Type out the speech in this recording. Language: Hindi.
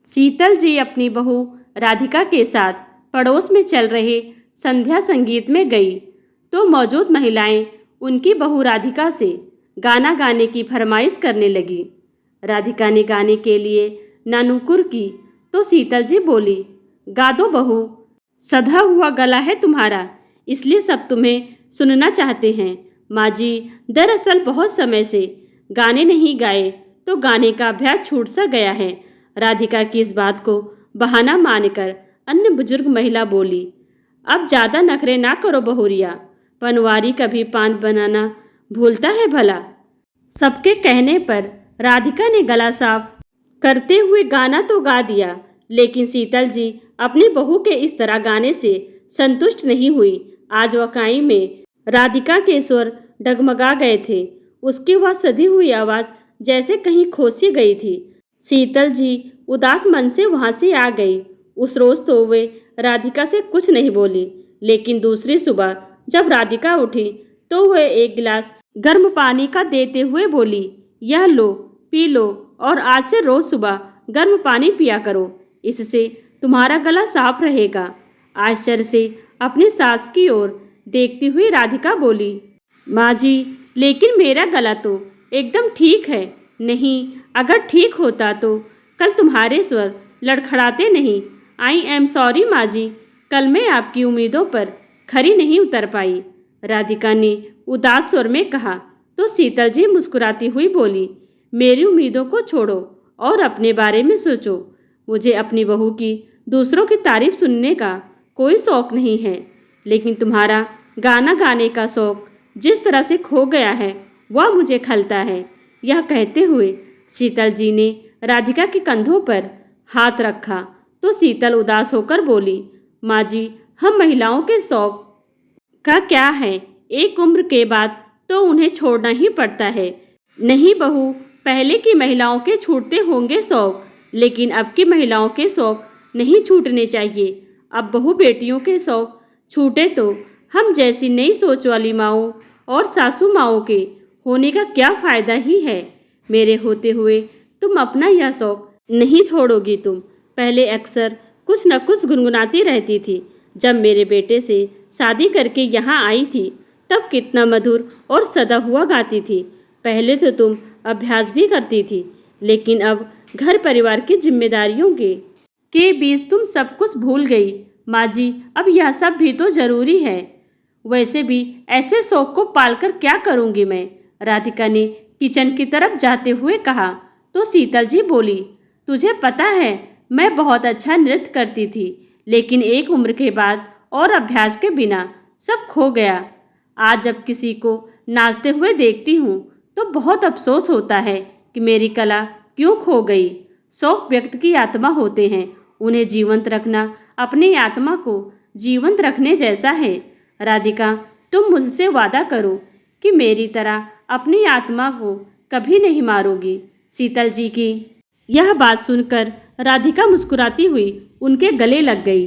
शीतल जी अपनी बहू राधिका के साथ पड़ोस में चल रहे संध्या संगीत में गई तो मौजूद महिलाएं उनकी बहू राधिका से गाना गाने की फरमाइश करने लगी। राधिका ने गाने के लिए नानुकुर की तो शीतल जी बोली, गा दो बहू, सधा हुआ गला है तुम्हारा, इसलिए सब तुम्हें सुनना चाहते हैं। माँ जी, दरअसल बहुत समय से गाने नहीं गाए तो गाने का अभ्यास छूट सा गया है। राधिका की इस बात को बहाना मानकर अन्य बुजुर्ग महिला बोली, अब ज़्यादा नखरे ना करो बहुरिया, पनवारी कभी पान बनाना भूलता है भला। सबके कहने पर राधिका ने गला साफ करते हुए गाना तो गा दिया, लेकिन शीतल जी अपनी बहू के इस तरह गाने से संतुष्ट नहीं हुई। आज वकाई में राधिका के स्वर डगमगा गए थे। उसकी वह सधी हुई आवाज़ जैसे कहीं खोसी गई थी। शीतल जी उदास मन से वहाँ से आ गई। उस रोज़ तो वे राधिका से कुछ नहीं बोली, लेकिन दूसरी सुबह जब राधिका उठी तो वह एक गिलास गर्म पानी का देते हुए बोली, यह लो, पी लो और आज से रोज़ सुबह गर्म पानी पिया करो, इससे तुम्हारा गला साफ रहेगा। आश्चर्य से अपनी सास की ओर देखती हुई राधिका बोली, माँ जी, लेकिन मेरा गला तो एकदम ठीक है। नहीं, अगर ठीक होता तो कल तुम्हारे स्वर लड़खड़ाते नहीं। आई एम सॉरी माँ जी, कल मैं आपकी उम्मीदों पर खरी नहीं उतर पाई, राधिका ने उदास स्वर में कहा। तो शीतल जी मुस्कुराती हुई बोली, मेरी उम्मीदों को छोड़ो और अपने बारे में सोचो। मुझे अपनी बहू की दूसरों की तारीफ सुनने का कोई शौक़ नहीं है, लेकिन तुम्हारा गाना गाने का शौक़ जिस तरह से खो गया है वह मुझे खलता है। यह कहते हुए शीतल जी ने राधिका के कंधों पर हाथ रखा तो शीतल उदास होकर बोली, माँ जी, हम महिलाओं के शौक़ का क्या है, एक उम्र के बाद तो उन्हें छोड़ना ही पड़ता है। नहीं बहू, पहले की महिलाओं के छूटते होंगे शौक़, लेकिन अब की महिलाओं के शौक़ नहीं छूटने चाहिए। अब बहू बेटियों के शौक़ छूटे तो हम जैसी नई सोच वाली माओं और सासू माओं के होने का क्या फ़ायदा ही है। मेरे होते हुए तुम अपना यह शौक़ नहीं छोड़ोगी। तुम पहले अक्सर कुछ न कुछ गुनगुनाती रहती थी। जब मेरे बेटे से शादी करके यहाँ आई थी तब कितना मधुर और सदा हुआ गाती थी। पहले तो तुम अभ्यास भी करती थी, लेकिन अब घर परिवार की जिम्मेदारियों के बीच तुम सब कुछ भूल गई। माँ जी, अब यह सब भी तो ज़रूरी है। वैसे भी ऐसे शौक़ को पालकर क्या करूँगी मैं, राधिका ने किचन की तरफ जाते हुए कहा। तो शीतल जी बोली, तुझे पता है मैं बहुत अच्छा नृत्य करती थी, लेकिन एक उम्र के बाद और अभ्यास के बिना सब खो गया। आज जब किसी को नाचते हुए देखती हूँ तो बहुत अफसोस होता है कि मेरी कला क्यों खो गई। शौक़ व्यक्ति की आत्मा होते हैं, उन्हें जीवंत रखना अपनी आत्मा को जीवंत रखने जैसा है। राधिका, तुम मुझसे वादा करो कि मेरी तरह अपनी आत्मा को कभी नहीं मारोगी। शीतल जी की यह बात सुनकर राधिका मुस्कुराती हुई उनके गले लग गई।